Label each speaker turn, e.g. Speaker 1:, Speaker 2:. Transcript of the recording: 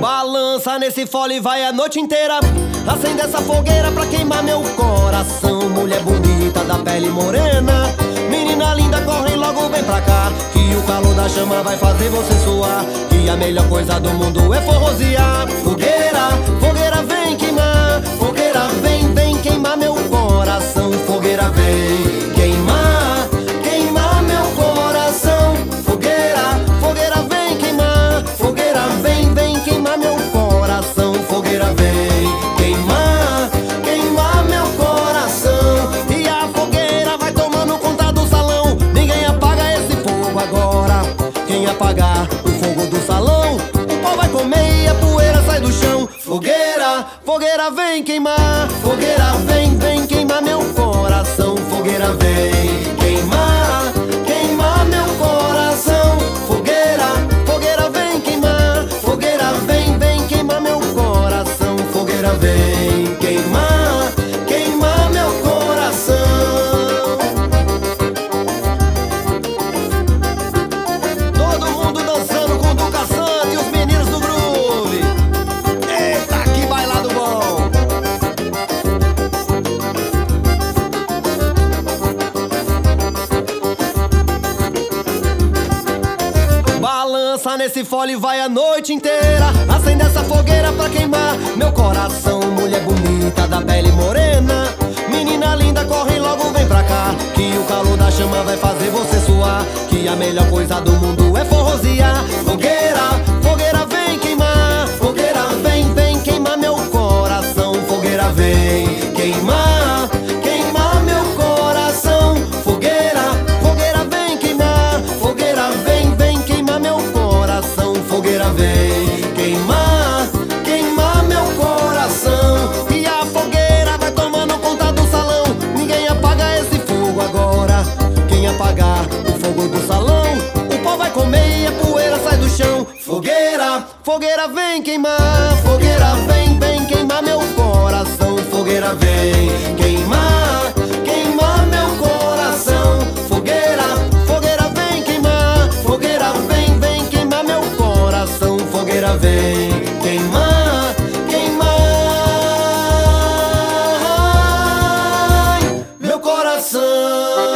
Speaker 1: Balança nesse fole, vai a noite inteira. Acende essa fogueira pra queimar meu coração. Mulher bonita da pele morena, menina linda, corre logo, vem pra cá, que o calor da chama vai fazer você suar. Que a melhor coisa do mundo é forrosear. Fogueira, fogueira vem queimar. Fogueira vem, vem queimar meu coração. Fogueira vem queimar, queimar meu coração. Fogueira, fogueira vem queimar. Fogueira vem, vem queimar meu coração. Fogueira vem queimar, queimar meu coração. E a fogueira vai tomando conta do salão. Ninguém apaga esse fogo agora. Quem apagar o fogo do salão, o pau vai comer e a poeira sai do chão. Fogueira, fogueira vem queimar. Fogueira vem, vem queimar meu coração. Fogueira vem queimar, queimar meu coração. Fogueira, fogueira vem queimar. Fogueira vem, vem queimar meu coração. Fogueira vem queimar, queimar meu coração. Todo mundo dançando com Duka Santos e os meninos do groove. Eita, que bailado bom! Balança nesse fole, vai a noite inteira. Acende essa fogueira pra queimar meu coração. Mulher bonita da pele morena, menina linda, corre logo, vem pra cá, que o calor da chama vai fazer você suar. Que a melhor coisa do mundo é forrosear. Fogueira, fogueira vem queimar. Fogueira vem, vem queimar meu coração. Fogueira vem queimar, queimar meu coração. Fogueira, fogueira vem queimar. Fogueira vem, vem queimar meu coração. Fogueira vem queimar, queimar meu coração. E a fogueira vai tomando conta do salão. Ninguém apaga esse fogo agora. Quem apagar o fogo do salão, o pau vai comer e a poeira sai do chão. Fogueira, fogueira vem queimar. Fogueira vem, vem queimar meu coração. Fogueira vem queimar, queimar meu coração. Fogueira, fogueira vem queimar. Fogueira vem, vem queimar meu coração. Fogueira vem queimar, queimar meu coração.